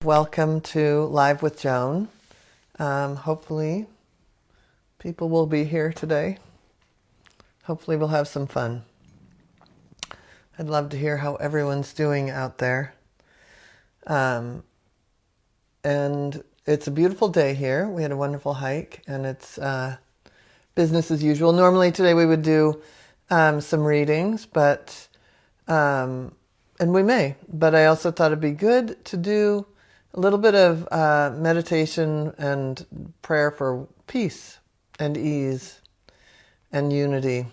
Welcome to Live with Joan. Hopefully people will be here today. Hopefully we'll have some fun. I'd love to hear how everyone's doing out there. And it's a beautiful day here. We had a wonderful hike, and it's business as usual. Normally today we would do some readings, but and we may. But I also thought it'd be good to do a little bit of meditation and prayer for peace and ease and unity.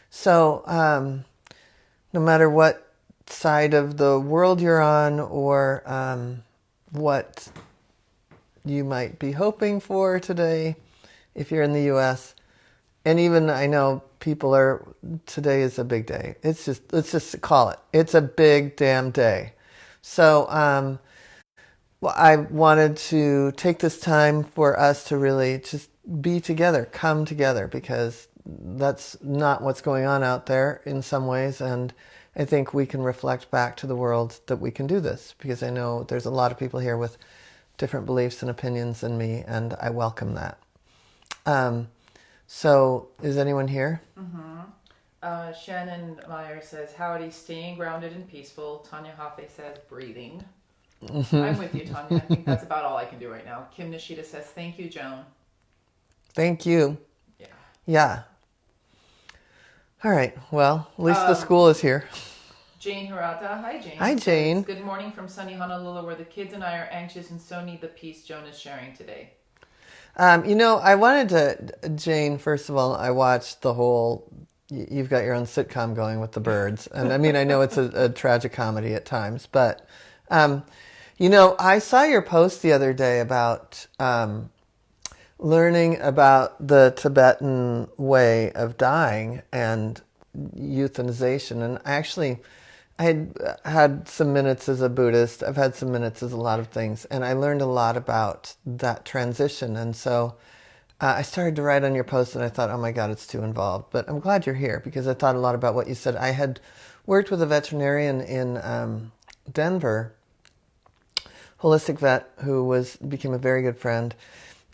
So no matter what side of the world you're on, or what you might be hoping for today, if you're in the U.S., and even I know people are, today is a big day. Let's just call it. It's a big damn day. So well, I wanted to take this time for us to really just be together, come together, because that's not what's going on out there in some ways. And I think we can reflect back to the world that we can do this, because I know there's a lot of people here with different beliefs and opinions than me, and I welcome that. So is anyone here? Shannon Meyer says, howdy, staying grounded and peaceful. Tanya Hoppe says, breathing. I'm with you, Tanya. I think that's about all I can do right now. Kim Nishida says, thank you, Joan. Thank you. Yeah. Yeah. All right. Well, at least the school is here. Jane Hirata. Hi, Jane. Hi, Jane. Says, good morning from sunny Honolulu, where the kids and I are anxious and so need the peace Joan is sharing today. I wanted to, Jane, first of all, I watched the whole, you've got your own sitcom going with the birds. And I mean, I know it's a tragic comedy at times, but, I saw your post the other day about learning about the Tibetan way of dying and euthanization. And I had some minutes as a Buddhist. I've had some minutes as a lot of things. And I learned a lot about that transition. And so I started to write on your post, and I thought, oh my God, it's too involved. But I'm glad you're here, because I thought a lot about what you said. I had worked with a veterinarian in Denver, holistic vet, who became a very good friend,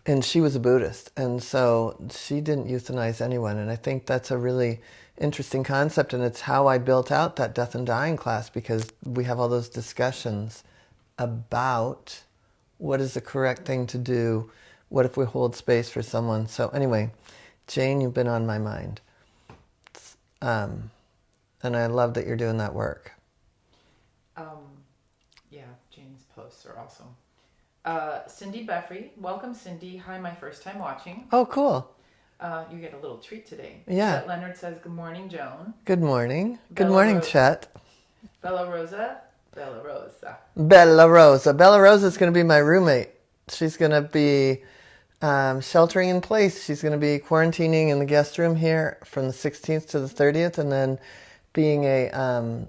and she was a Buddhist, and so she didn't euthanize anyone. And I think that's a really interesting concept, and it's how I built out that death and dying class, because we have all those discussions about what is the correct thing to do, what if we hold space for someone. So anyway, Jane, you've been on my mind, and I love that you're doing that work. Yeah, Jane's posts are awesome. Cindy Beffrey. Welcome, Cindy. Hi, my first time watching. Oh, cool. You get a little treat today. Yeah. Chet Leonard says, good morning, Joan. Good morning. Good Bella morning, Rose. Chet. Bella Rosa. Bella Rosa. Bella Rosa. Bella Rosa is going to be my roommate. She's going to be sheltering in place. She's going to be quarantining in the guest room here from the 16th to the 30th, and then being a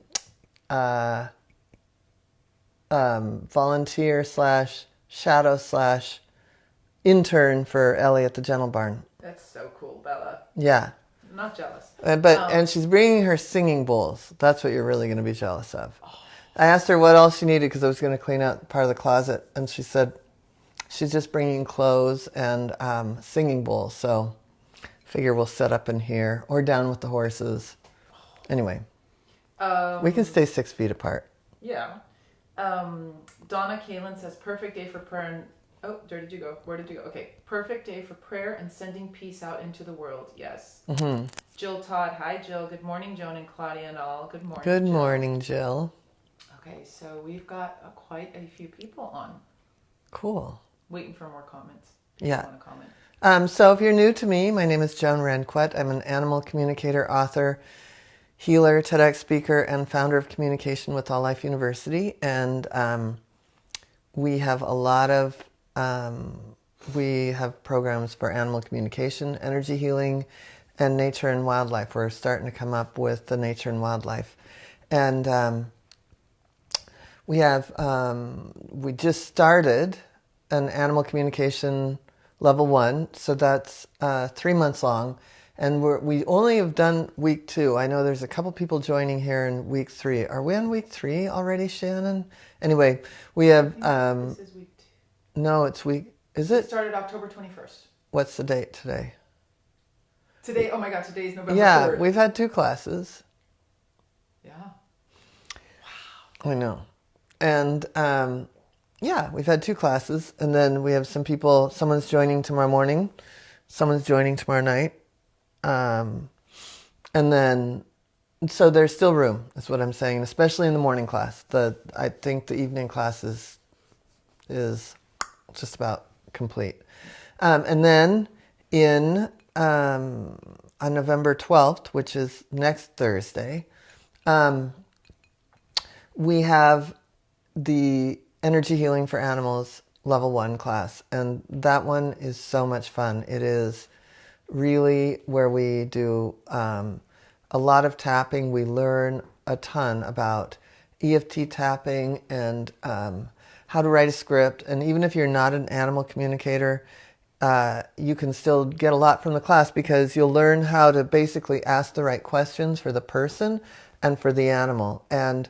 volunteer / shadow / intern for Ellie at the Gentle Barn. That's so cool, Bella. Yeah. I'm not jealous. And she's bringing her singing bowls. That's what you're really going to be jealous of. I asked her what else she needed, because I was going to clean out part of the closet, and she said she's just bringing clothes and singing bowls. So figure we'll set up in here or down with the horses. Anyway, we can stay 6 feet apart. Yeah. Donna Kalen says, perfect day for prayer and... Oh, where did you go? Okay. Perfect day for prayer and sending peace out into the world. Yes. Mm-hmm. Jill Todd. Hi, Jill. Good morning, Joan and Claudia and all. Good morning, Good Jill. morning, Jill. Okay, so we've got quite a few people on. Cool. Waiting for more comments. Yeah. Want to comment? So if you're new to me, my name is Joan Ranquet. I'm an animal communicator, author, healer, TEDx speaker, and founder of Communication with All Life University. And we have a lot of we have programs for animal communication, energy healing, and nature and wildlife. We're starting to come up with the nature and wildlife. And we just started an animal communication level 1. So that's 3 months long. And we only have done week 2. I know there's a couple people joining here in week 3. Are we on week 3 already, Shannon? Anyway, we have... this is week 2. No, it's week... Is It it? started October 21st. What's the date today? Today, oh my God, today is November 3rd. Yeah, we've had 2 classes. Yeah. I know. And yeah, we've had 2 classes. And then we have some people, someone's joining tomorrow morning. Someone's joining tomorrow night. And then, so there's still room, is what I'm saying, especially in the morning class. I think the evening class is just about complete. And then on November 12th, which is next Thursday, we have the Energy Healing for Animals Level 1 class. And that one is so much fun. It is really where we do a lot of tapping. We learn a ton about EFT tapping and how to write a script. And even if you're not an animal communicator, you can still get a lot from the class because you'll learn how to basically ask the right questions for the person and for the animal. And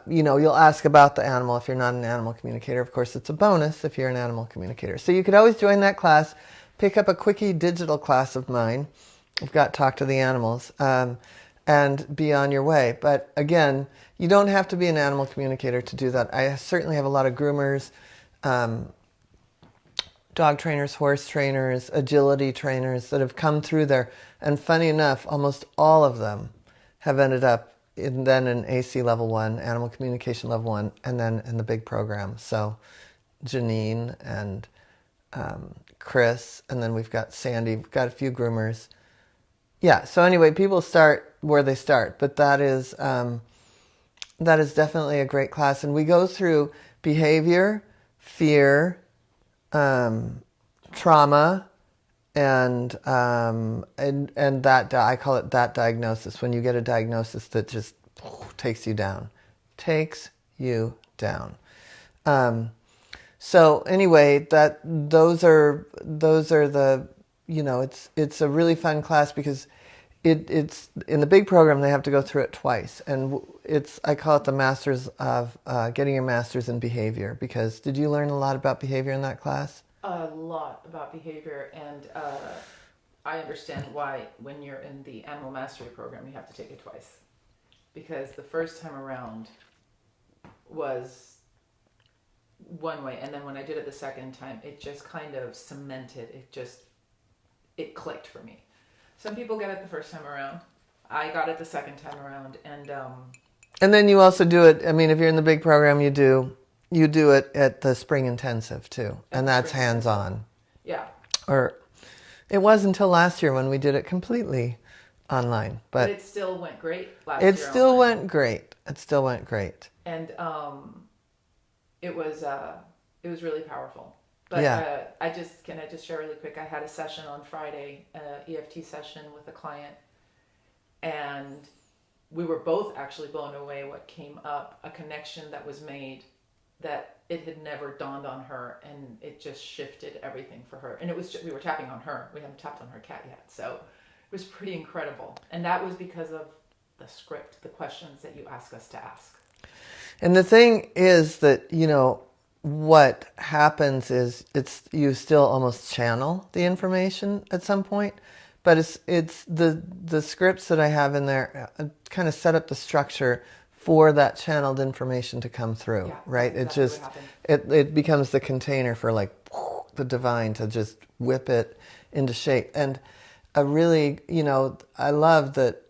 you'll ask about the animal if you're not an animal communicator. Of course, it's a bonus if you're an animal communicator. So you could always join that class, pick up a quickie digital class of mine. I've got Talk to the Animals, and be on your way. But again, you don't have to be an animal communicator to do that. I certainly have a lot of groomers, dog trainers, horse trainers, agility trainers that have come through there. And funny enough, almost all of them have ended up then in AC Level 1, Animal Communication Level 1, and then in the big program. So Janine and Chris, and then we've got Sandy. We've got a few groomers. Yeah, so anyway, people start where they start, but that is definitely a great class. And we go through behavior, fear, trauma, and that I call it that diagnosis. When you get a diagnosis that just takes you down. So anyway, those are the, it's a really fun class because it's in the big program they have to go through it twice, and I call it the masters of getting your masters in behavior. Because did you learn a lot about behavior in that class? A lot about behavior, and I understand why when you're in the animal mastery program you have to take it twice, because the first time around was one way, and then when I did it the second time it just kind of cemented, it clicked for me. Some people get it the first time around. I got it the second time around, and then you also do it, I mean, if you're in the big program, you do it at the spring intensive too, and that's hands-on. Yeah. Or it was until last year when we did it completely online, but it still went great last year. It still went great. And it was really powerful. But yeah. Can I just share really quick? I had a session on Friday, an EFT session with a client, and we were both actually blown away what came up, a connection that was made that it had never dawned on her, and it just shifted everything for her. And we were tapping on her. We haven't tapped on her cat yet. So it was pretty incredible. And that was because of the script, the questions that you ask us to ask. And the thing is that, what happens is you still almost channel the information at some point, but it's the scripts that I have in there kind of set up the structure for that channeled information to come through, yeah, right? Exactly. It becomes the container for like the divine to just whip it into shape. And I really, I love that.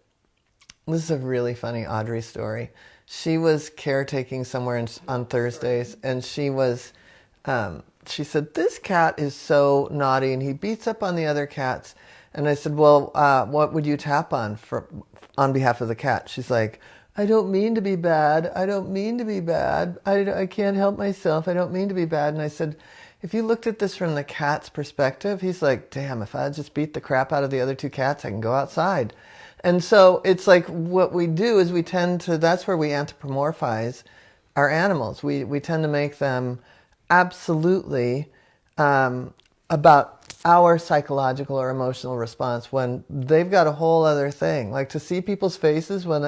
This is a really funny Audrey story. She was caretaking somewhere on Thursdays, and she said, "This cat is so naughty, and he beats up on the other cats." And I said, "Well, what would you tap on behalf of the cat?" She's like, "I don't mean to be bad. I don't mean to be bad. I can't help myself. I don't mean to be bad." And I said, "If you looked at this from the cat's perspective," he's like, "Damn, if I just beat the crap out of the other 2 cats, I can go outside." And so it's like what we do is that's where we anthropomorphize our animals. We tend to make them absolutely about our psychological or emotional response when they've got a whole other thing. Like to see people's faces when,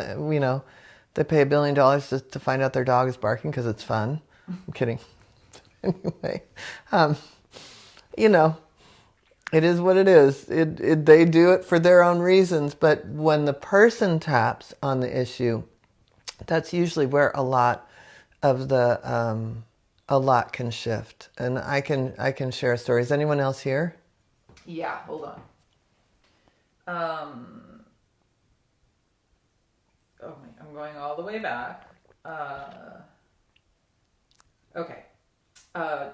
they pay $1 billion to find out their dog is barking because it's fun. I'm kidding. Anyway, it is what it is. They do it for their own reasons. But when the person taps on the issue, that's usually where a lot can shift. And I can share a story. Is anyone else here? Yeah, hold on. I'm going all the way back. Okay.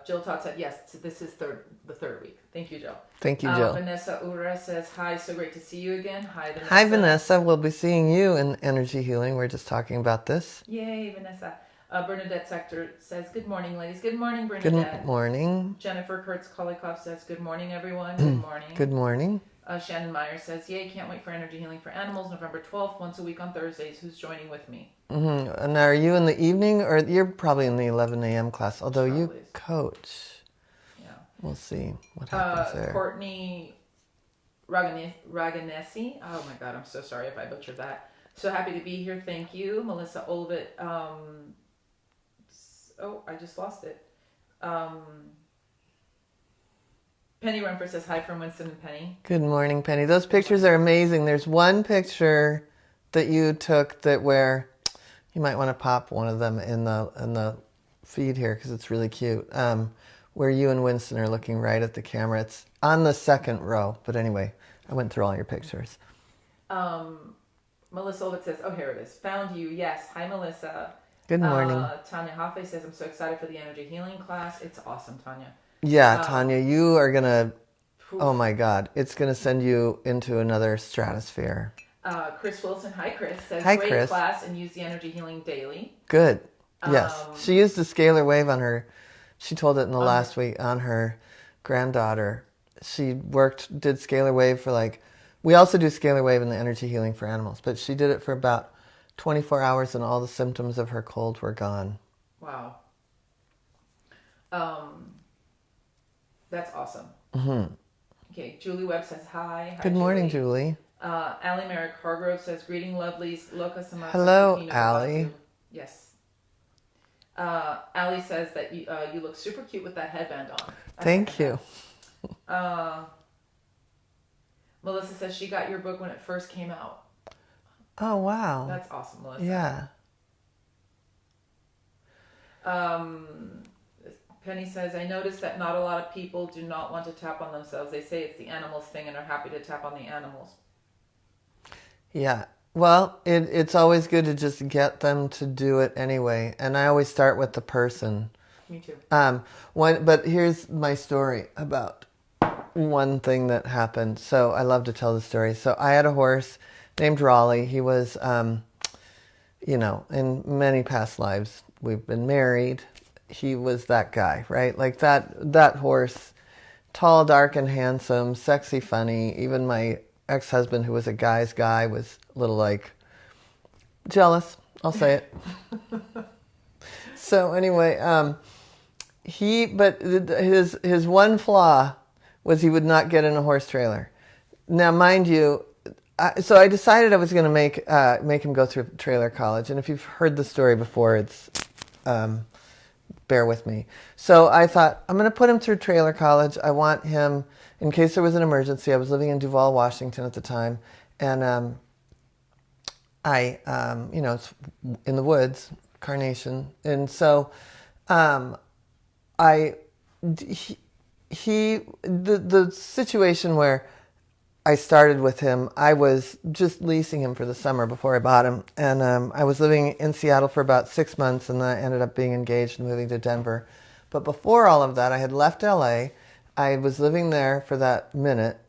Jill Todd said, yes, this is the third week. Thank you, Jill. Thank you, Jill. Vanessa Ura says, hi, so great to see you again. Hi, Vanessa. Hi, Vanessa. We'll be seeing you in energy healing. We're just talking about this. Yay, Vanessa. Bernadette Sector says, good morning, ladies. Good morning, Bernadette. Good morning. Jennifer Kurtz-Kolikoff says, good morning, everyone. Good morning. Good morning. Shannon Meyer says, yay, can't wait for energy healing for animals, November 12th, once a week on Thursdays. Who's joining with me? Mm-hmm. And are you in the evening, or you're probably in the 11 a.m. class, although you coach. Yeah. We'll see what happens there. Courtney Raganesi. Oh my God, I'm so sorry if I butchered that. So happy to be here. Thank you. Melissa Olvit. I just lost it. Penny Rumford says hi from Winston and Penny. Good morning, Penny. Those pictures are amazing. There's one picture that you took where you might want to pop one of them in the feed here because it's really cute. Where you and Winston are looking right at the camera. It's on the second row. But anyway, I went through all your pictures. Melissa Olvit says, oh, here it is. Found you. Yes. Hi, Melissa. Good morning. Tanya Hoffe says, I'm so excited for the energy healing class. It's awesome, Tanya. Yeah, Tanya, you are going to, oh my God, it's going to send you into another stratosphere. Chris Wilson, hi Chris, says, hi, great Chris. Class and use the energy healing daily. Good. Yes. She used the scalar wave on her, she told it in the last week, on her granddaughter. She did scalar wave for we also do scalar wave in the energy healing for animals, but she did it for about 24 hours and all the symptoms of her cold were gone. Wow. That's awesome. Mm-hmm. Okay, Julie Webb says hi. Good morning, Julie. Allie Merrick Hargrove says, greeting lovelies. Hello, Allie. Yes. Allie says that you look super cute with that headband on. Thank you. Melissa says she got your book when it first came out. Oh, wow. That's awesome, Melissa. Yeah. Penny says, I noticed that not a lot of people do not want to tap on themselves. They say it's the animals thing and are happy to tap on the animals. Yeah. Well, it's always good to just get them to do it anyway. And I always start with the person. Me too. But here's my story about one thing that happened. So I love to tell the story. So I had a horse named Raleigh. He was, in many past lives, we've been married. He was that guy, right? Like that horse, tall, dark, and handsome, sexy, funny. Even my ex-husband, who was a guy's guy, was a little jealous. I'll say it. So anyway, his one flaw was he would not get in a horse trailer. Now, mind you, so I decided I was going to make him go through trailer college. And if you've heard the story before, it's bear with me. So I thought, I'm going to put him through trailer college. I want him, in case there was an emergency. I was living in Duvall, Washington at the time. And it's in the woods, Carnation. And so the situation where I started with him, I was just leasing him for the summer before I bought him. And I was living in Seattle for about 6 months, and then I ended up being engaged and moving to Denver. But before all of that, I had left LA. I was living there for that minute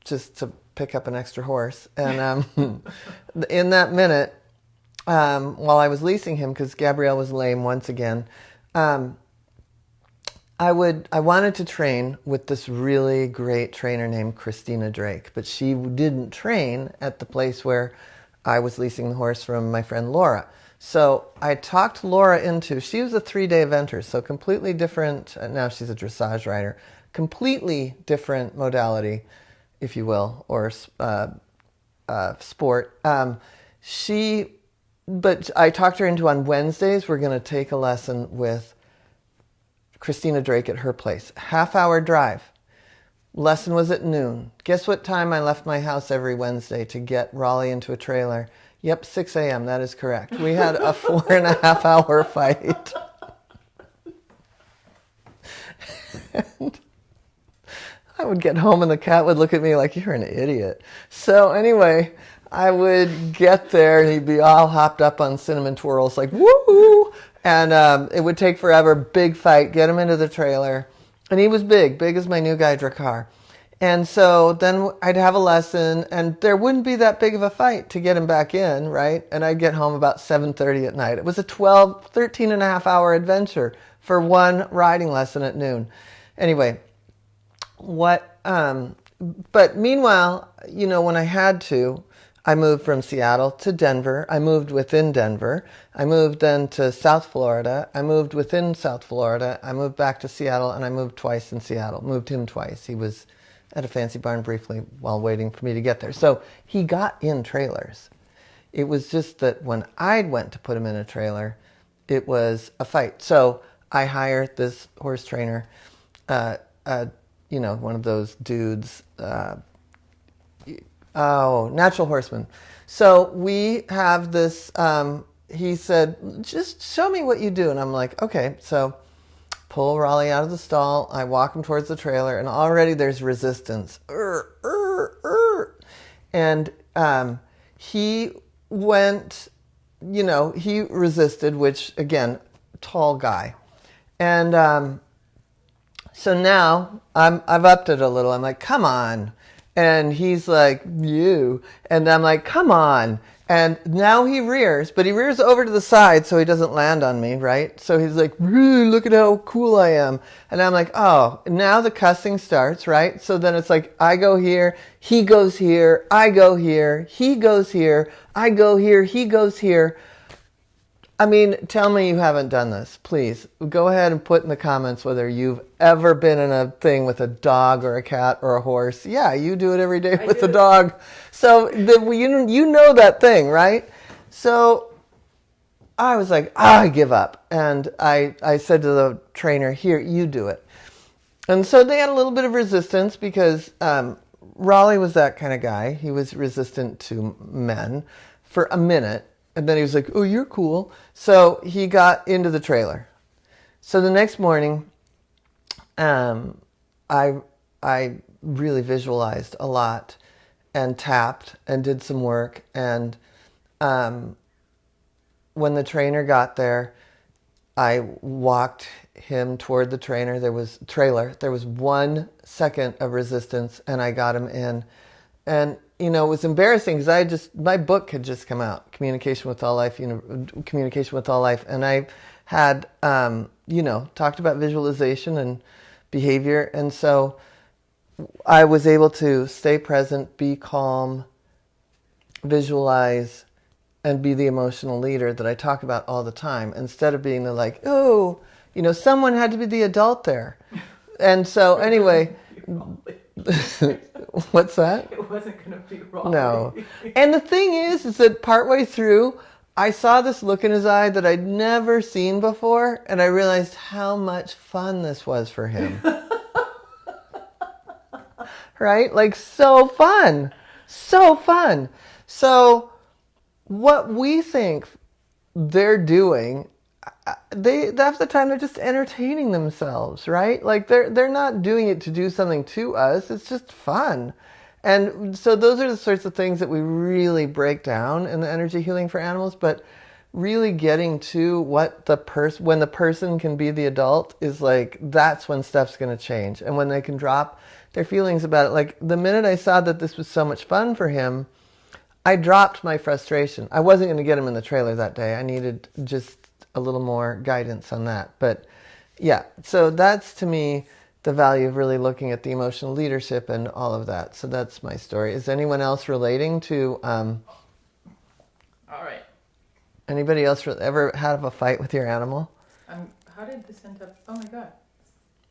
just to pick up an extra horse. And in that minute, while I was leasing him, because Gabrielle was lame once again, I wanted to train with this really great trainer named Christina Drake, but she didn't train at the place where I was leasing the horse from my friend Laura. So I talked Laura into, she was a 3-day eventer, so completely different. Now she's a dressage rider, completely different modality, if you will, or sport. But I talked her into on Wednesdays, we're going to take a lesson with Christina Drake at her place. Half-hour drive. Lesson was at noon. Guess what time I left my house every Wednesday to get Raleigh into a trailer? Yep, 6 a.m. That is correct. We had a 4.5-hour fight. And I would get home and the cat would look at me like, you're an idiot. So anyway, I would get there and he'd be all hopped up on cinnamon twirls like, woo! And it would take forever. Big fight. Get him into the trailer. And he was big as my new guy, Drakkar. And so then I'd have a lesson, and there wouldn't be that big of a fight to get him back in, right? And I'd get home about 7:30 at night. It was a 13 and a half hour adventure for one riding lesson at noon. Anyway, but meanwhile, when I had to, I moved from Seattle to Denver. I moved within Denver. I moved then to South Florida. I moved within South Florida. I moved back to Seattle, and I moved twice in Seattle. Moved him twice. He was at a fancy barn briefly while waiting for me to get there. So he got in trailers. It was just that when I went to put him in a trailer, it was a fight. So I hired this horse trainer, one of those dudes, natural horseman. So we have this, he said, just show me what you do. And I'm like, okay. So pull Raleigh out of the stall. I walk him towards the trailer, and already there's resistance. And he went, he resisted, which, again, tall guy. And so now I've upped it a little. I'm like, come on. And he's like, you. And I'm like, come on. And now he rears, but he rears over to the side so he doesn't land on me, right? So he's like, look at how cool I am. And I'm like, oh, now the cussing starts, right? So then it's like, I go here, he goes here, I go here, he goes here, I go here, he goes here. I mean, tell me you haven't done this, please. Go ahead and put in the comments whether you've ever been in a thing with a dog or a cat or a horse. Yeah, you do it every day with a dog. So you know that thing, right? So I was like, I give up. And I said to the trainer, here, you do it. And so they had a little bit of resistance because Raleigh was that kind of guy. He was resistant to men for a minute. And then he was like, oh, you're cool. So he got into the trailer. So the next morning, I really visualized a lot and tapped and did some work. And when the trainer got there, I walked him toward the trailer. There was 1 second of resistance, and I got him in. And it was embarrassing because my book had just come out, Communication with All Life, and I had, talked about visualization and behavior, and so I was able to stay present, be calm, visualize, and be the emotional leader that I talk about all the time, instead of being someone had to be the adult there. And so anyway... What's that? It wasn't going to be wrong. No. And the thing is that partway through, I saw this look in his eye that I'd never seen before, and I realized how much fun this was for him. Right? Like, so fun. So fun. So what we think they're doing, half the time they're just entertaining themselves, right? Like they're not doing it to do something to us. It's just fun. And so those are the sorts of things that we really break down in the energy healing for animals, but really getting to what when the person can be the adult is like, that's when stuff's going to change. And when they can drop their feelings about it. Like the minute I saw that this was so much fun for him, I dropped my frustration. I wasn't going to get him in the trailer that day. I needed just a little more guidance on that. But yeah, so that's to me the value of really looking at the emotional leadership and all of that. So that's my story. Is anyone else relating to... All right. Anybody else ever have a fight with your animal? How did this end up? Oh my god!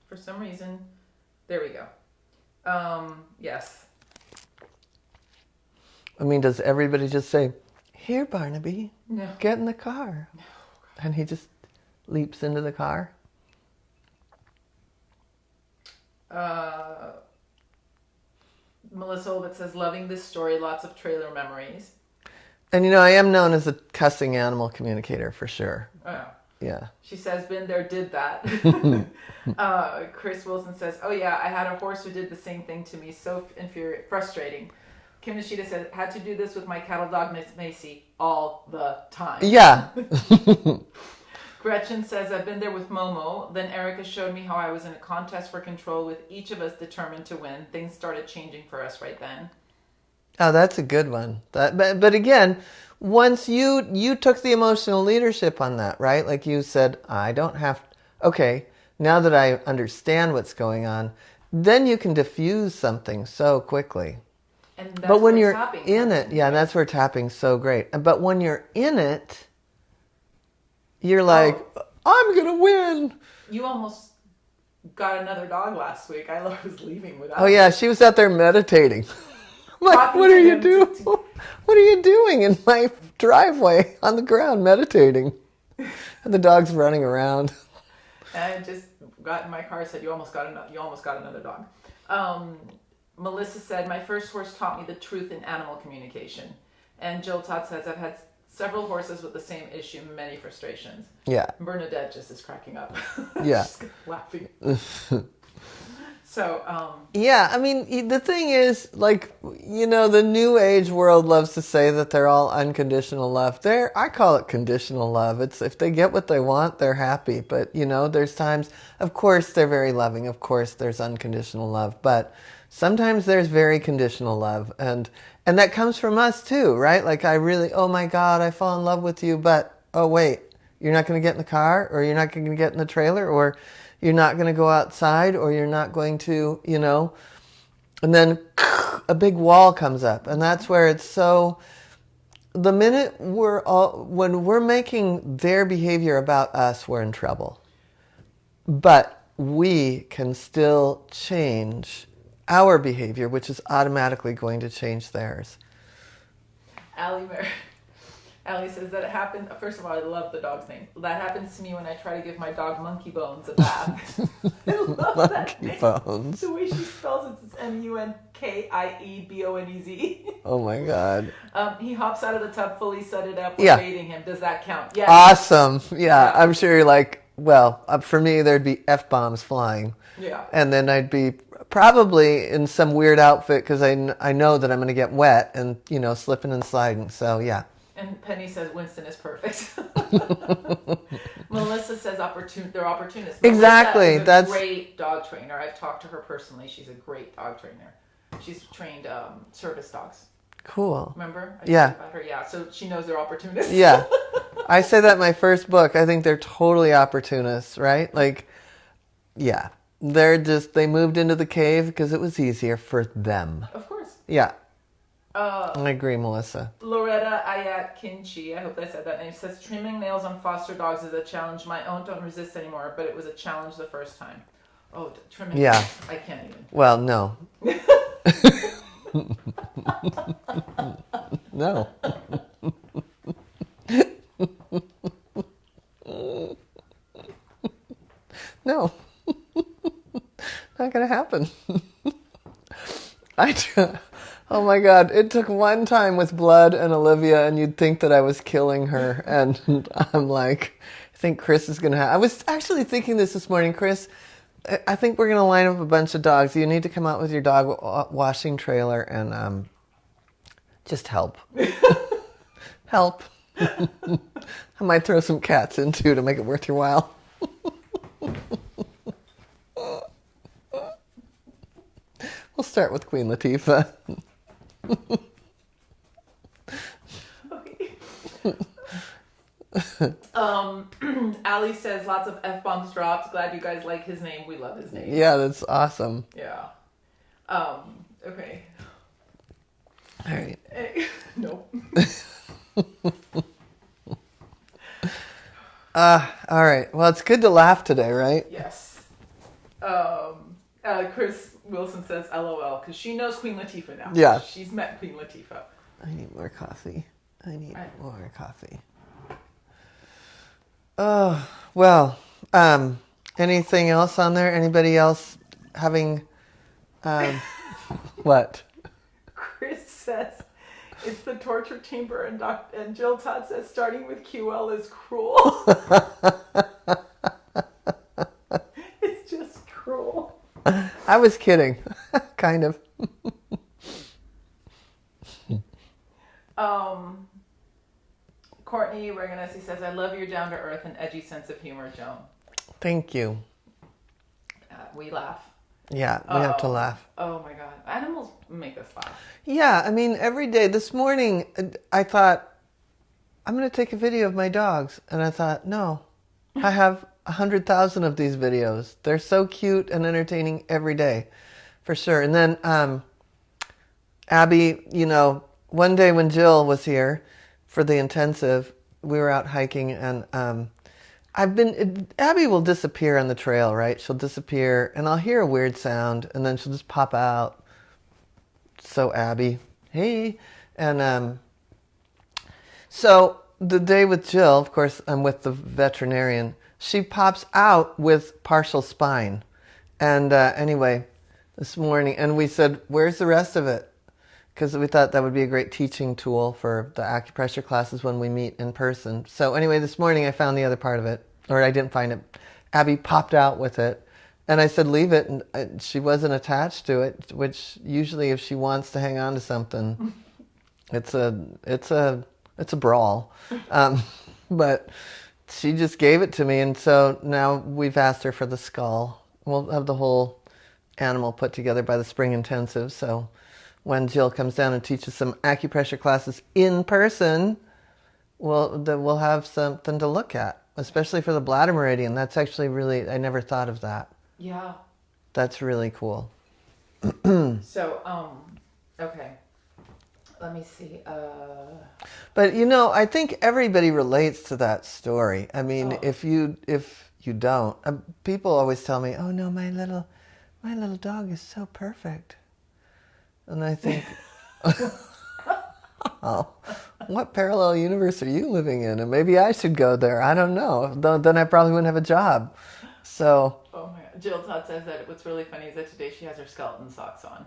For some reason, there we go. Yes. I mean, does everybody just say, "Here, Barnaby, No. get in the car," No. and he just leaps into the car? Melissa Olbit says, loving this story, lots of trailer memories. And I am known as a cussing animal communicator for sure. Oh. Yeah. She says, been there, did that. Chris Wilson says, oh yeah, I had a horse who did the same thing to me. So frustrating. Kim Nishida said, had to do this with my cattle dog, Miss Macy, all the time. Yeah. Gretchen says, I've been there with Momo. Then Erica showed me how I was in a contest for control with each of us determined to win. Things started changing for us right then. Oh, that's a good one. But again, once you took the emotional leadership on that, right? Like you said, I don't have... Okay, now that I understand what's going on, then you can diffuse something so quickly. And that's but when where you're in it, yeah, that's where tapping's so great. But when you're in it, you're like, I'm going to win. You almost got another dog last week. I was leaving without. Oh, yeah, she was out there meditating. I'm like, what are you doing? What are you doing in my driveway on the ground meditating? And the dog's running around. And I just got in my car and said, you almost got another dog. Melissa said, my first horse taught me the truth in animal communication. And Jill Todd says, I've had several horses with the same issue, many frustrations. Yeah. Bernadette just is cracking up. Yeah. She's laughing. So, yeah, I mean, the thing is, like, the new age world loves to say that they're all unconditional love. I call it conditional love. It's if they get what they want, they're happy. But, there's times, of course, they're very loving. Of course, there's unconditional love. But sometimes there's very conditional love. And that comes from us, too, right? Like, oh, my God, I fall in love with you. But, oh, wait, you're not going to get in the car? Or you're not going to get in the trailer? Or you're not going to go outside, or you're not going to, and then a big wall comes up. And that's where it's so, the minute when we're making their behavior about us, we're in trouble. But we can still change our behavior, which is automatically going to change theirs. Allie says that it happened. First of all, I love the dog's name. That happens to me when I try to give my dog Monkey Bones a bath. I love that name. Bones. The way she spells it's Munkiebonez. Oh my God. He hops out of the tub fully sudded up. We're baiting him. Does that count? Yeah. Awesome. Yeah, I'm sure you're like, well, for me, there'd be F-bombs flying. Yeah. And then I'd be probably in some weird outfit because I know that I'm going to get wet and, slipping and sliding. So, yeah. And Penny says Winston is perfect. Melissa says they're opportunists. Exactly. Melissa is a great dog trainer. I've talked to her personally. She's a great dog trainer. She's trained service dogs. Cool. Remember? I yeah. About her? Yeah. So she knows they're opportunists. Yeah. I say that in my first book. I think they're totally opportunists, right? Like, yeah. They moved into the cave because it was easier for them. Of course. Yeah. I agree, Melissa. Loretta Ayat-Kinchi, I hope I said that name, says trimming nails on foster dogs is a challenge. My own don't resist anymore, but it was a challenge the first time. Oh, trimming nails. I can't even. Well, no. No. No. Not going to happen. Oh my God, it took one time with Blood and Olivia and you'd think that I was killing her. And I'm like, I think Chris is going to I was actually thinking this morning, Chris, I think we're going to line up a bunch of dogs. You need to come out with your dog washing trailer and just help. Help. I might throw some cats in too to make it worth your while. We'll start with Queen Latifah. Okay. Allie says lots of F-bombs dropped. Glad you guys like his name. We love his name. Yeah, that's awesome. Yeah. Okay. All right. Nope. All right. Well, it's good to laugh today, right? Yes. Chris Wilson says LOL because she knows Queen Latifah now. Yeah. She's met Queen Latifah. I need more coffee. More coffee. Oh, well, anything else on there? Anybody else having, what? Chris says it's the torture chamber, and Jill Todd says starting with QL is cruel. It's just cruel. I was kidding, kind of. Courtney Reganesi says, I love your down-to-earth and edgy sense of humor, Joan. Thank you. We laugh. Yeah, we have to laugh. Oh my God. Animals make us laugh. Yeah, I mean, every day. This morning, I thought, I'm going to take a video of my dogs. And I thought, no, I have 100,000 of these videos. They're so cute and entertaining every day, for sure. And then Abby, one day when Jill was here for the intensive, we were out hiking, and Abby will disappear on the trail, right? She'll disappear, and I'll hear a weird sound, and then she'll just pop out. So Abby, hey. And so the day with Jill, of course, I'm with the veterinarian. She pops out with partial spine. And anyway, this morning, and we said, where's the rest of it? Because we thought that would be a great teaching tool for the acupressure classes when we meet in person. So anyway, this morning I found the other part of it. Or I didn't find it. Abby popped out with it. And I said, leave it. And she wasn't attached to it, which usually if she wants to hang on to something, it's a brawl. But she just gave it to me. And so now we've asked her for the skull. We'll have the whole animal put together by the spring intensive. So when Jill comes down and teaches some acupressure classes in person, we'll have something to look at, especially for the bladder meridian. That's actually really, I never thought of that. Yeah. That's really cool. So, okay. Let me see. But I think everybody relates to that story. I mean, if you don't, people always tell me, "Oh no, my little dog is so perfect," and I think, "Oh, what parallel universe are you living in?" And maybe I should go there. I don't know. Then I probably wouldn't have a job. So. Oh my God. Jill Todd says that what's really funny is that today she has her skeleton socks on.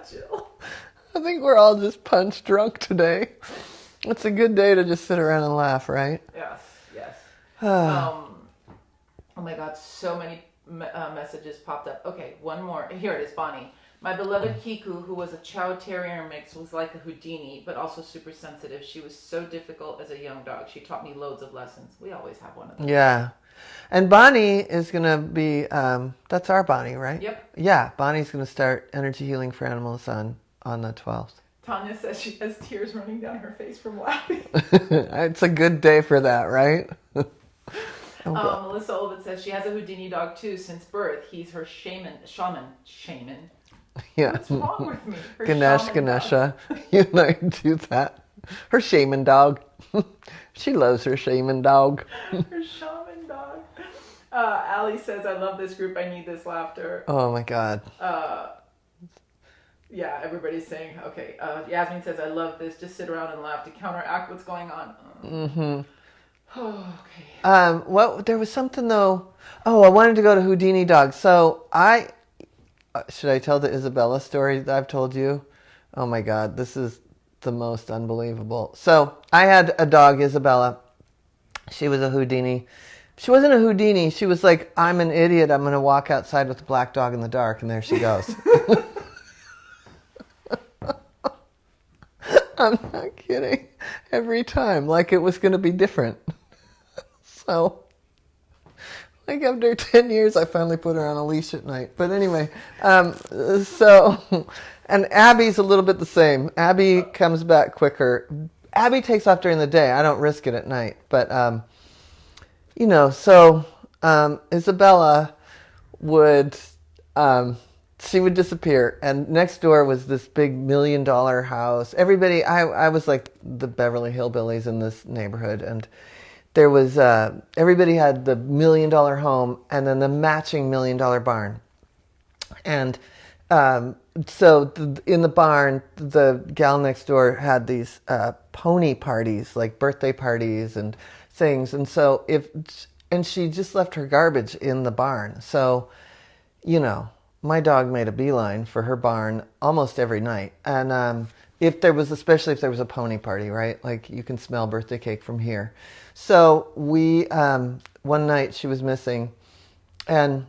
Jill. I think we're all just punch drunk today. It's a good day to just sit around and laugh, right? Yes. Oh my God, so many messages popped up. Okay, one more. Here it is, Bonnie. My beloved Kiku, who was a Chow Terrier mix, was like a Houdini, but also super sensitive. She was so difficult as a young dog. She taught me loads of lessons. We always have one of them. Yeah. And Bonnie is going to be, that's our Bonnie, right? Yep. Yeah, Bonnie's going to start energy healing for animals on the 12th. Tanya says she has tears running down her face from laughing. It's a good day for that, right? Melissa Olvid says she has a Houdini dog too since birth. He's her shaman. Yeah. What's wrong with me? Her Ganesha. You and I do that. Her shaman dog. She loves her shaman dog. Her shaman dog. Allie says, I love this group. I need this laughter. Oh my God. Yeah, everybody's saying, okay. Yasmin says, I love this. Just sit around and laugh to counteract what's going on. Mm-hmm. Oh, okay. Well, there was something though. Oh, I wanted to go to Houdini Dog. So should I tell the Isabella story that I've told you? Oh my God, this is the most unbelievable. So I had a dog, Isabella. She was a Houdini. She wasn't a Houdini. She was like, I'm an idiot. I'm going to walk outside with a black dog in the dark. And there she goes. I'm not kidding. Every time, like it was going to be different. So, like after 10 years, I finally put her on a leash at night. But anyway, and Abby's a little bit the same. Abby comes back quicker. Abby takes off during the day. I don't risk it at night. But, so Isabella would she would disappear. And next door was this big $1 million house. Everybody, I was like the Beverly Hillbillies in this neighborhood. And there was, everybody had the $1 million home and then the matching $1 million barn. And so in the barn, the gal next door had these pony parties, like birthday parties and things. And so and she just left her garbage in the barn. So, you know, my dog made a beeline for her barn almost every night. And especially if there was a pony party, right? Like you can smell birthday cake from here. So one night she was missing, and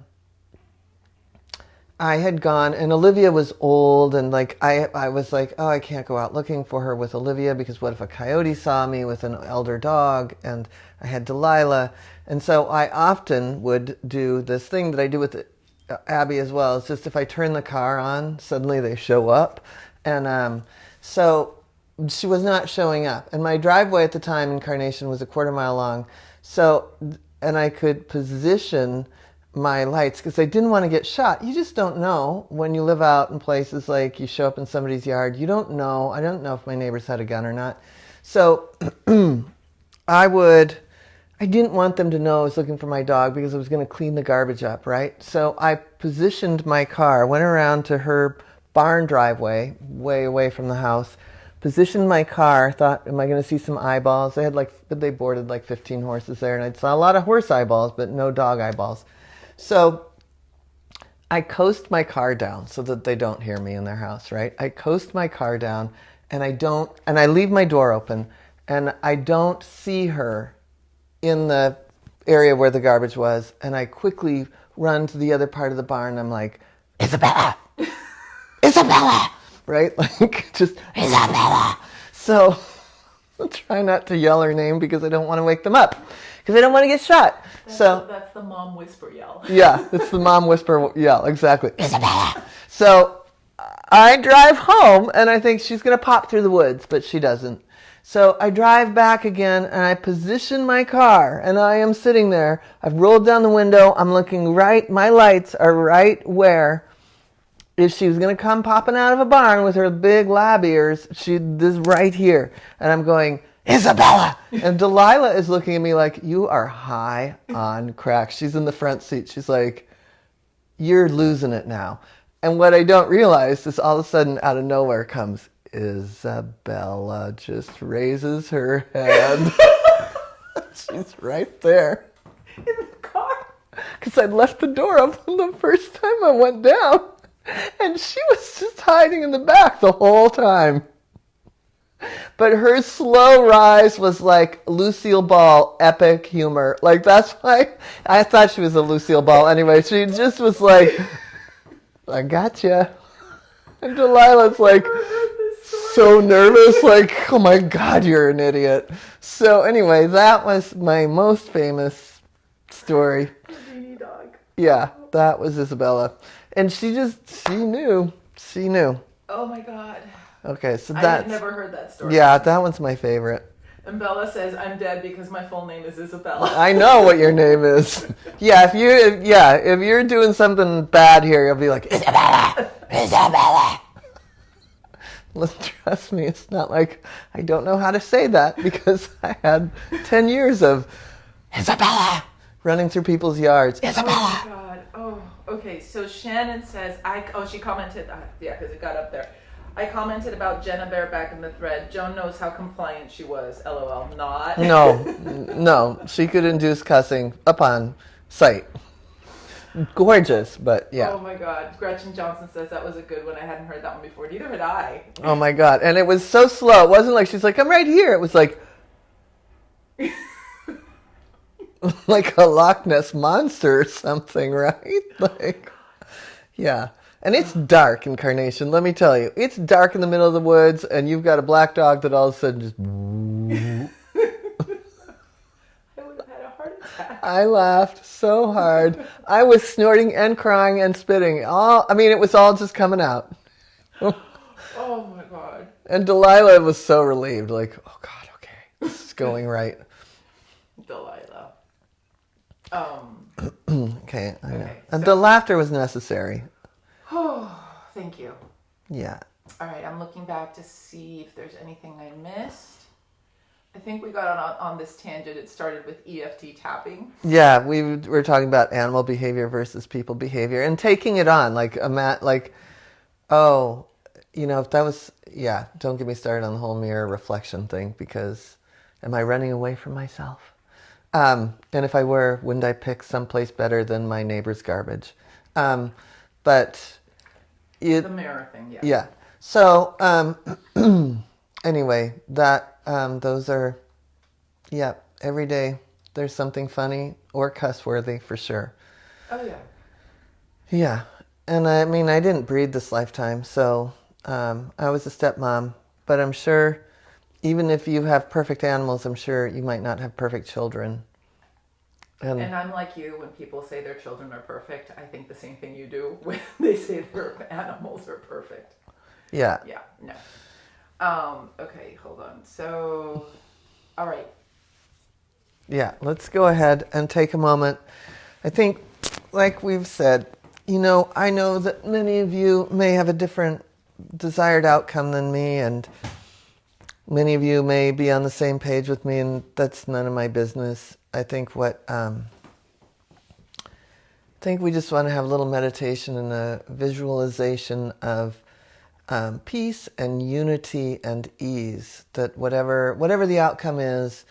I had gone, and Olivia was old, and like I was like, oh, I can't go out looking for her with Olivia because what if a coyote saw me with an elder dog? And I had Delilah, and so I often would do this thing that I do with Abby as well. It's just if I turn the car on, suddenly they show up, and so she was not showing up. And my driveway at the time in Carnation was a 1/4 mile long, and I could position my lights because I didn't want to get shot. You just don't know when you live out in places like you show up in somebody's yard. You don't know. I don't know if my neighbors had a gun or not. So I didn't want them to know I was looking for my dog because I was going to clean the garbage up, right? So I positioned my car, went around to her barn driveway, way away from the house, positioned my car, thought, am I going to see some eyeballs? They boarded like 15 horses there, and I saw a lot of horse eyeballs, but no dog eyeballs. So I coast my car down so that they don't hear me in their house, right? I coast my car down, and I leave my door open, and I don't see her in the area where the garbage was, and I quickly run to the other part of the barn, and I'm like, Isabella! Isabella! Right? Like, just, Isabella! So I'll try not to yell her name because I don't want to wake them up, because I don't want to get shot. That's the mom whisper yell. Yeah, it's the mom whisper yell, exactly. Isabella! So I drive home, and I think she's going to pop through the woods, but she doesn't. So I drive back again, and I position my car, and I am sitting there. I've rolled down the window. I'm looking right. My lights are right where, if she was going to come popping out of a barn with her big lab ears, this right here. And I'm going, Isabella! And Delilah is looking at me like, you are high on crack. She's in the front seat. She's like, you're losing it now. And what I don't realize is all of a sudden, out of nowhere comes Isabella, just raises her head. She's right there. In the car? Because I'd left the door open the first time I went down. And she was just hiding in the back the whole time. But her slow rise was like Lucille Ball epic humor. Like, that's why I thought she was a Lucille Ball anyway. She just was like, I gotcha. And Delilah's like, so nervous, like, oh my God, you're an idiot. So anyway, that was my most famous story. The beanie dog. Yeah, that was Isabella. And she knew. She knew. Oh my God. Okay, so I that's... had never heard that story. Yeah, that one's my favorite. And Bella says, I'm dead because my full name is Isabella. I know what your name is. Yeah, if you're doing something bad here, you'll be like, Isabella! Isabella! Trust me, it's not like I don't know how to say that because I had 10 years of Isabella running through people's yards. Isabella! Oh my God. Oh, okay. So Shannon says, she commented, yeah, because it got up there. I commented about Jenna Bear back in the thread. Joan knows how compliant she was. LOL. Not. No. She could induce cussing upon sight. Gorgeous, but yeah. Oh my God. Gretchen Johnson says that was a good one. I hadn't heard that one before. Neither had I. Oh my God. And it was so slow. It wasn't like she's like, I'm right here. It was like like a Loch Ness monster or something, right? Like, yeah. And it's dark in Carnation, let me tell you. It's dark in the middle of the woods, and you've got a black dog that all of a sudden just... I would have had a heart attack. I laughed so hard. I was snorting and crying and spitting. It was all just coming out. Oh my God. And Delilah was so relieved, like, oh God, okay, this is going right. Delilah. Okay, I know. Okay, And so- the laughter was necessary. Oh, thank you. Yeah. All right, I'm looking back to see if there's anything I missed. I think we got on this tangent. It started with EFT tapping. Yeah, we were talking about animal behavior versus people behavior and taking it on like oh, if that was, yeah, don't get me started on the whole mirror reflection thing, because am I running away from myself? And if I were, wouldn't I pick someplace better than my neighbor's garbage? But The mirror thing, yeah. yeah. So anyway, those are, yeah, every day there's something funny or cuss worthy for sure. Oh, yeah. Yeah. And I mean, I didn't breed this lifetime, so I was a stepmom, but I'm sure even if you have perfect animals, I'm sure you might not have perfect children. And I'm like you, when people say their children are perfect, I think the same thing you do when they say their animals are perfect. Yeah. Yeah, no. Okay, hold on. So, all right. Yeah, let's go ahead and take a moment. I think, like we've said, I know that many of you may have a different desired outcome than me, and many of you may be on the same page with me, and that's none of my business. I think we just want to have a little meditation and a visualization of peace and unity and ease. That whatever the outcome is,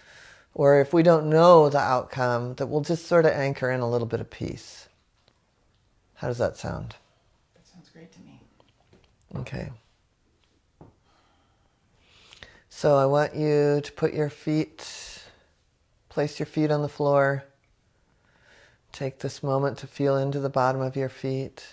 or if we don't know the outcome, that we'll just sort of anchor in a little bit of peace. How does that sound? That sounds great to me. Okay. So I want you to place your feet on the floor. Take this moment to feel into the bottom of your feet.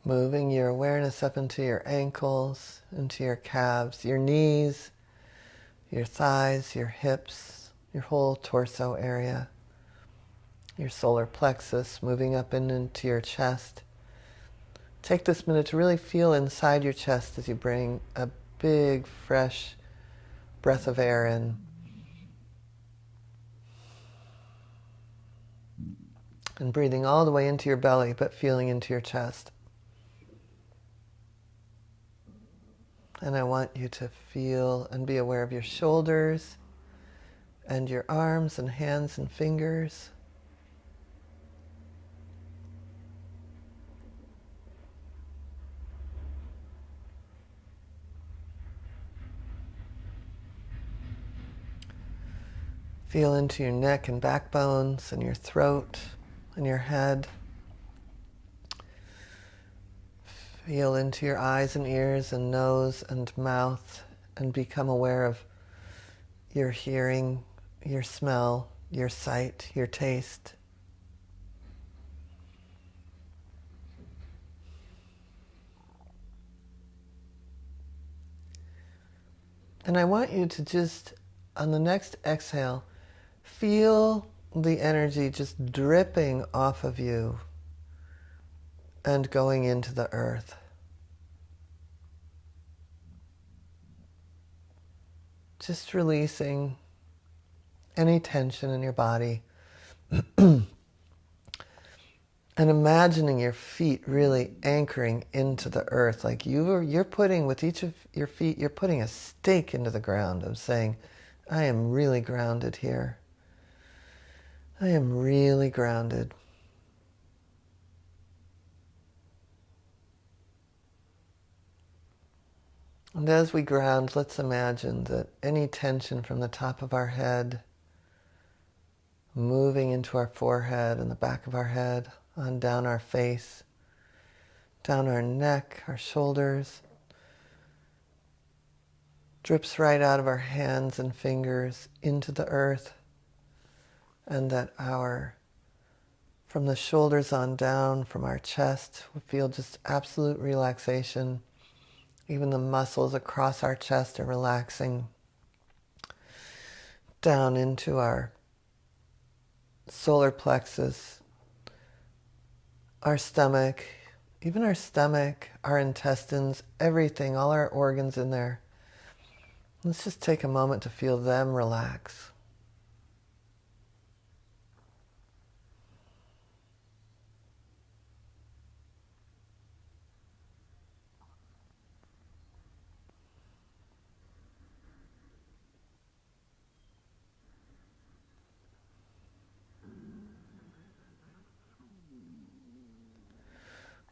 Moving your awareness up into your ankles, into your calves, your knees, your thighs, your hips, your whole torso area, your solar plexus, moving up and into your chest. Take this minute to really feel inside your chest as you bring a big, fresh breath of air in. And breathing all the way into your belly, but feeling into your chest. And I want you to feel and be aware of your shoulders and your arms and hands and fingers. Feel into your neck and backbones and your throat and your head. Feel into your eyes and ears and nose and mouth, and become aware of your hearing, your smell, your sight, your taste. And I want you to just, on the next exhale, feel the energy just dripping off of you and going into the earth. Just releasing any tension in your body. And imagining your feet really anchoring into the earth. Like you're putting, with each of your feet, you're putting a stake into the ground of saying, I am really grounded here. I am really grounded. And as we ground, let's imagine that any tension from the top of our head moving into our forehead and the back of our head, on down our face, down our neck, our shoulders, drips right out of our hands and fingers into the earth, and that from the shoulders on down, from our chest, we feel just absolute relaxation. Even the muscles across our chest are relaxing. Down into our solar plexus, our stomach, even our stomach, our intestines, everything, all our organs in there. Let's just take a moment to feel them relax.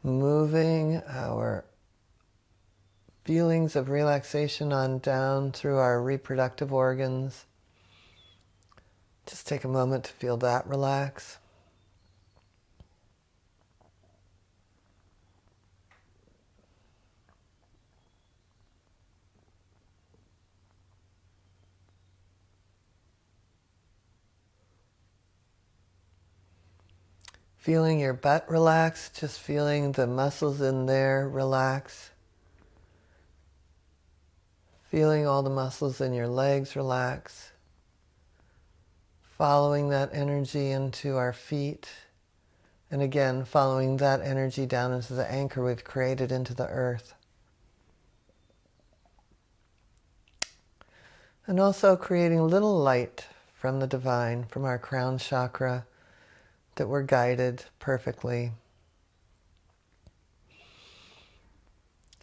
Moving our feelings of relaxation on down through our reproductive organs. Just take a moment to feel that relax. Feeling your butt relax, just feeling the muscles in there relax. Feeling all the muscles in your legs relax. Following that energy into our feet. And again, following that energy down into the anchor we've created into the earth. And also creating a little light from the divine, from our crown chakra, that we're guided perfectly.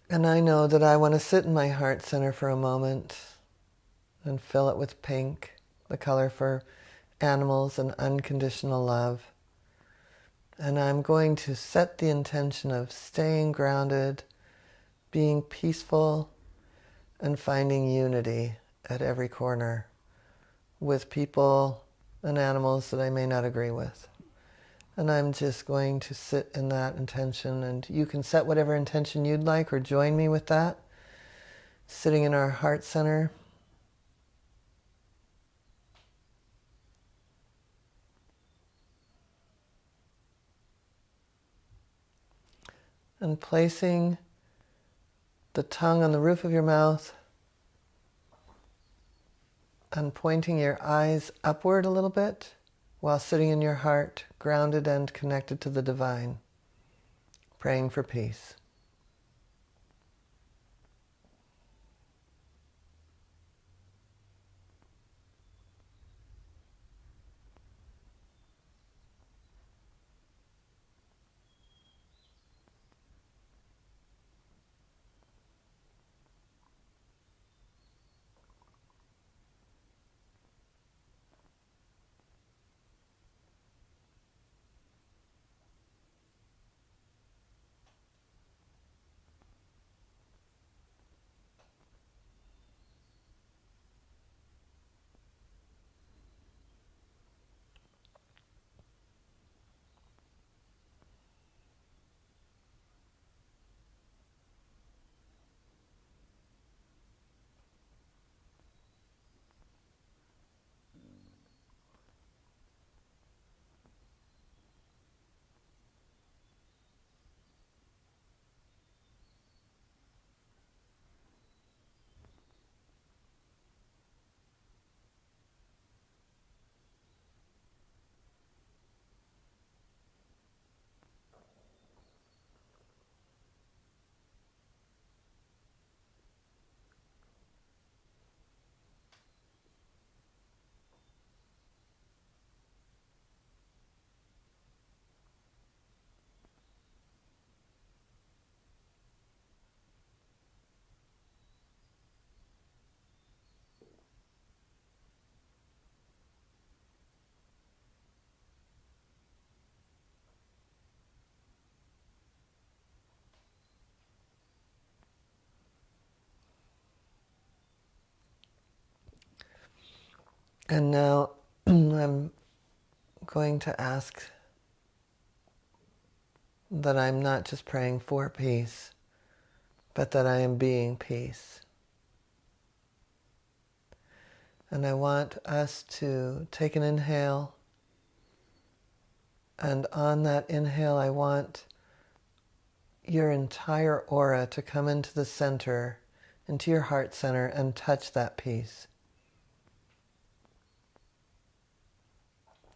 And I know that I want to sit in my heart center for a moment and fill it with pink, the color for animals and unconditional love. And I'm going to set the intention of staying grounded, being peaceful, and finding unity at every corner with people and animals that I may not agree with. And I'm just going to sit in that intention, and you can set whatever intention you'd like or join me with that. Sitting in our heart center. And placing the tongue on the roof of your mouth and pointing your eyes upward a little bit while sitting in your heart, grounded and connected to the divine, praying for peace. And now I'm going to ask that I'm not just praying for peace, but that I am being peace. And I want us to take an inhale, and on that inhale I want your entire aura to come into the center, into your heart center, and touch that peace.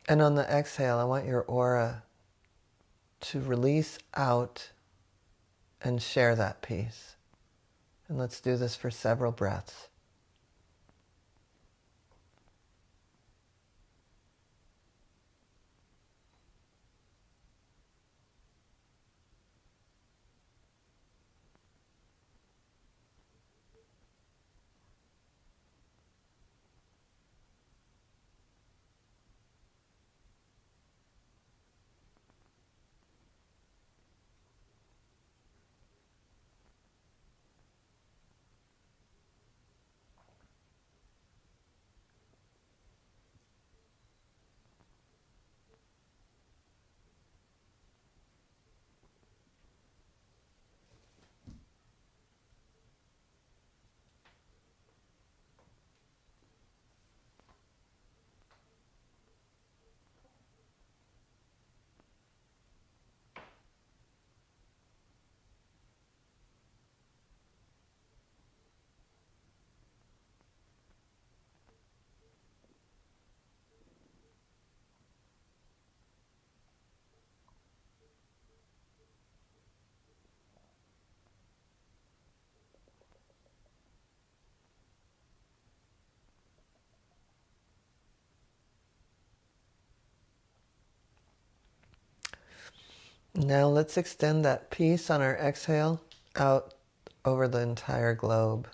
And on the exhale, I want your aura to release out and share that peace. And let's do this for several breaths. Now let's extend that peace on our exhale out over the entire globe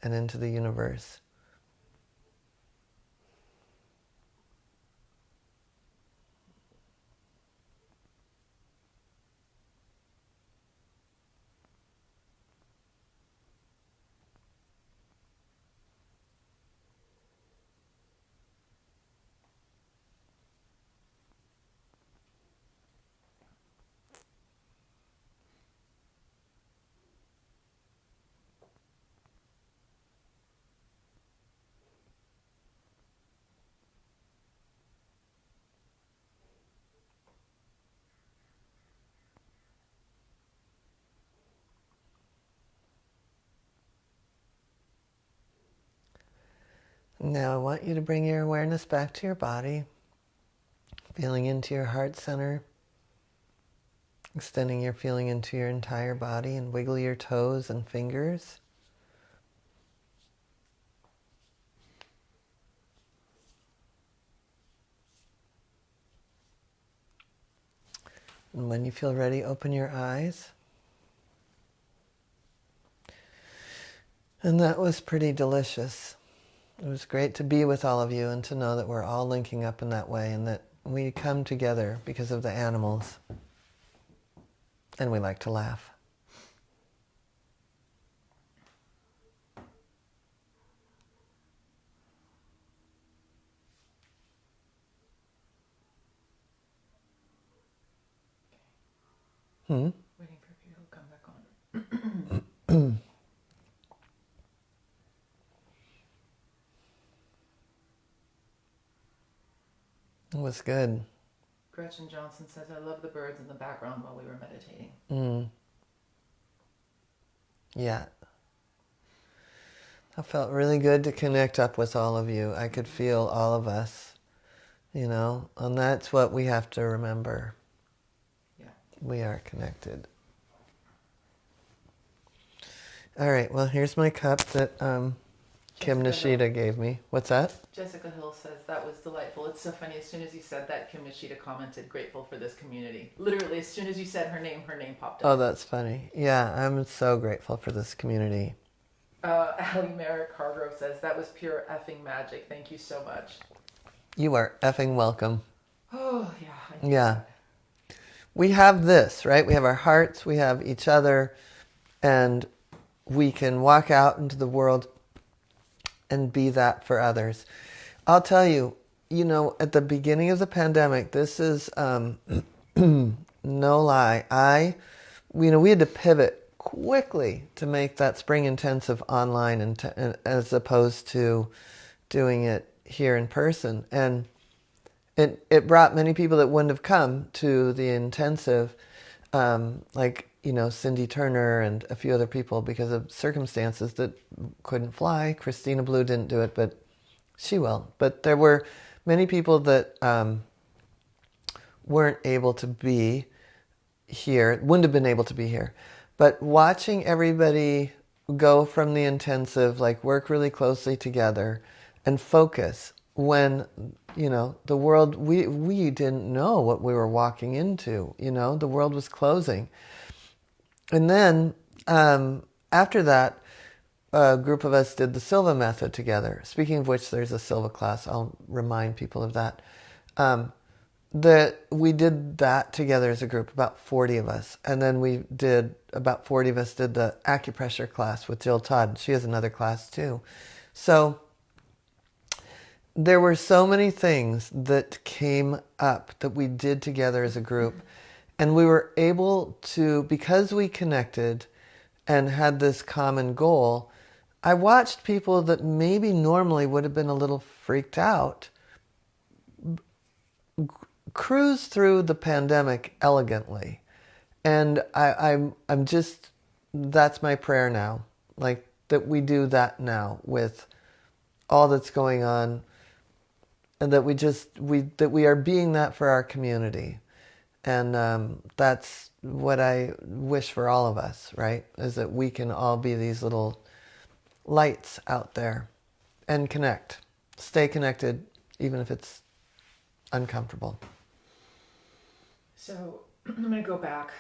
and into the universe. Now I want you to bring your awareness back to your body, feeling into your heart center, extending your feeling into your entire body, and wiggle your toes and fingers. And when you feel ready, open your eyes. And that was pretty delicious. It was great to be with all of you and to know that we're all linking up in that way and that we come together because of the animals. And we like to laugh. Waiting for people to come back on. It was good. Gretchen Johnson says, I love the birds in the background while we were meditating. Yeah. I felt really good to connect up with all of you. I could feel all of us, and that's what we have to remember. Yeah. We are connected. All right, well, here's my cup that Kim Nishida gave me. What's that? Jessica Hill says, that was delightful. It's so funny. As soon as you said that, Kim Nishida commented, grateful for this community. Literally, as soon as you said her name popped up. Oh, that's funny. Yeah, I'm so grateful for this community. Allie Merrick Hargrove says, that was pure effing magic. Thank you so much. You are effing welcome. Oh, yeah. Yeah. We have this, right? We have our hearts, we have each other, and we can walk out into the world and be that for others. I'll tell you, at the beginning of the pandemic, this is no lie. We had to pivot quickly to make that spring intensive online and as opposed to doing it here in person. And it brought many people that wouldn't have come to the intensive, like Cindy Turner and a few other people because of circumstances that couldn't fly. Christina Blue didn't do it, but she will. But there were many people that weren't able to be here, wouldn't have been able to be here. But watching everybody go from the intensive, like work really closely together and focus when, the world, we didn't know what we were walking into, the world was closing. And then after that, a group of us did the Silva Method together. Speaking of which, there's a Silva class. I'll remind people of that. That we did that together as a group, about 40 of us. And then about 40 of us did the acupressure class with Jill Todd. She has another class too. So there were so many things that came up that we did together as a group. And we were able to, because we connected and had this common goal, I watched people that maybe normally would have been a little freaked out cruise through the pandemic elegantly. And I'm just, that's my prayer now. Like that we do that now with all that's going on, and that we are being that for our community. And that's what I wish for all of us, right? Is that we can all be these little lights out there and connect. Stay connected, even if it's uncomfortable. So I'm going to go back,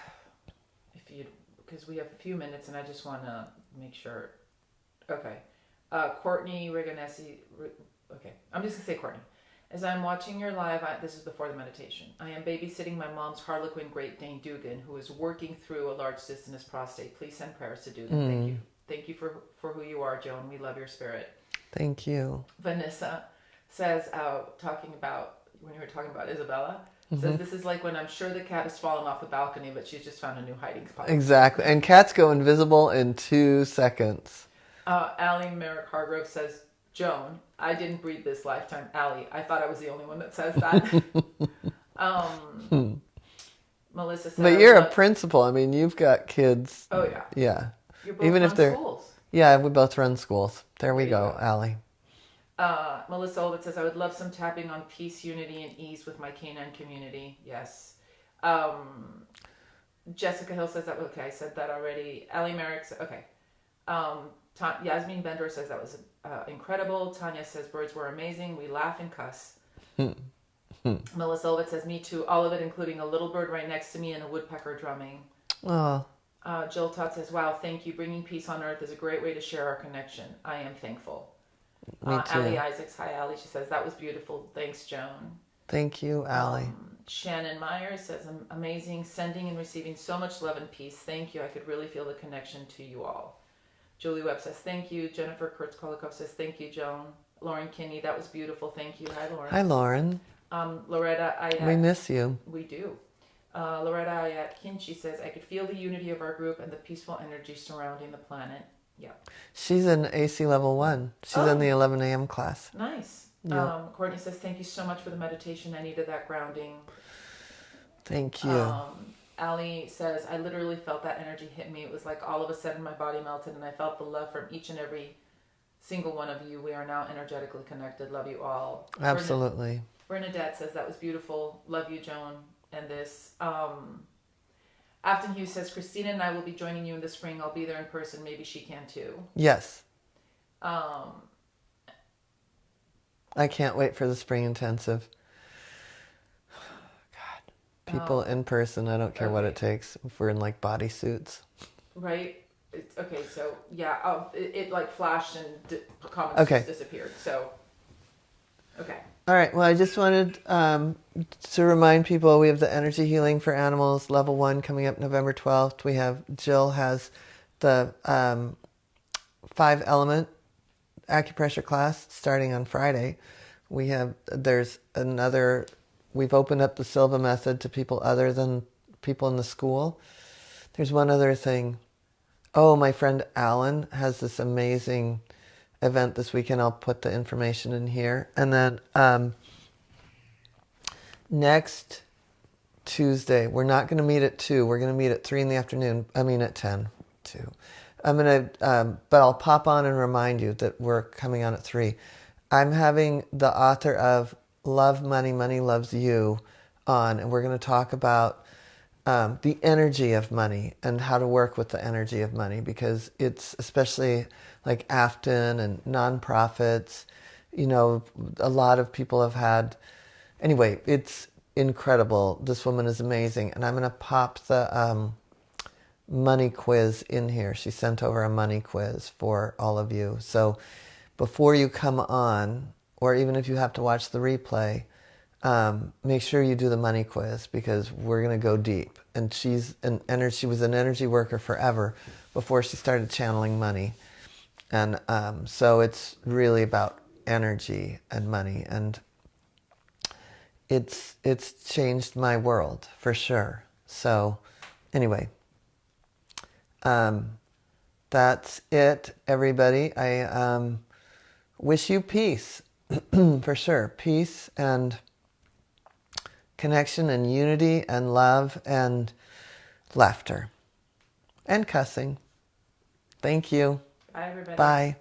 because we have a few minutes and I just want to make sure. Okay. Courtney Riganesi. Okay. I'm just going to say Courtney. As I'm watching your live, this is before the meditation, I am babysitting my mom's Harlequin Great Dane Dugan, who is working through a large cyst in his prostate. Please send prayers to Dugan. Thank you. Thank you for who you are, Joan. We love your spirit. Thank you. Vanessa says, when you were talking about Isabella, says, this is like when I'm sure the cat has fallen off the balcony, but she's just found a new hiding spot. Exactly. And cats go invisible in 2 seconds. Allie Merrick Hargrove says, Joan, I didn't breed this lifetime. Allie, I thought I was the only one that says that. Melissa says, but you're a principal. I mean, you've got kids. Oh, yeah. Yeah. You're both even run if they're schools. Yeah, we both run schools. There we go, Allie. Melissa Olvett says, I would love some tapping on peace, unity, and ease with my canine community. Yes. Jessica Hill says that. Okay, I said that already. Allie Merrick says, okay. Yasmin Bender says that was incredible. Tanya says birds were amazing. We laugh and cuss. Melissa Olvett says, me too. All of it, including a little bird right next to me and a woodpecker drumming. Oh. Jill Todd says, wow, thank you. Bringing peace on earth is a great way to share our connection. I am thankful. Me too. Allie Isaacs, hi Allie. She says, that was beautiful. Thanks, Joan. Thank you, Allie. Shannon Myers says, amazing, sending and receiving so much love and peace. Thank you. I could really feel the connection to you all. Julie Webb says, thank you. Jennifer Kurtz-Kolikoff says, thank you, Joan. Lauren Kinney, that was beautiful. Thank you. Hi, Lauren. Hi, Lauren. Loretta Ayat. We miss you. We do. Loretta Ayat Kinchy says, I could feel the unity of our group and the peaceful energy surrounding the planet. Yeah. She's in AC Level 1. She's in the 11 a.m. class. Nice. Yeah. Courtney says, thank you so much for the meditation. I needed that grounding. Thank you. Allie says, I literally felt that energy hit me. It was like all of a sudden my body melted and I felt the love from each and every single one of you. We are now energetically connected. Love you all. Absolutely. Bernadette says, that was beautiful. Love you, Joan. And this. Afton Hughes says, Christina and I will be joining you in the spring. I'll be there in person. Maybe she can too. Yes. I can't wait for the spring intensive. God. People in person, I don't care what it takes. If we're in like bodysuits. Right? Okay, so yeah, it like flashed and comments just disappeared. So, okay. All right. Well, I just wanted to remind people we have the energy healing for animals level 1 coming up November 12th. We have Jill has the 5-element acupressure class starting on Friday. We've opened up the Silva Method to people other than people in the school. There's one other thing. Oh, my friend Alan has this amazing event this weekend. I'll put the information in here. And then next Tuesday, we're not going to meet at 2. We're going to meet at 3 in the afternoon. I mean at 10. 2. I'm going to, but I'll pop on and remind you that we're coming on at 3. I'm having the author of Love Money, Money Loves You on, and we're going to talk about the energy of money and how to work with the energy of money, because it's especially like Afton and nonprofits, you know, a lot of people have had, anyway, it's incredible. This woman is amazing. And I'm going to pop the money quiz in here. She sent over a money quiz for all of you. So before you come on, or even if you have to watch the replay, make sure you do the money quiz, because we're going to go deep. And she was an energy worker forever before she started channeling money. And so it's really about energy and money. And it's changed my world for sure. So anyway, that's it, everybody. I wish you peace for sure. Peace and connection and unity and love and laughter and cussing. Thank you. Bye, everybody. Bye.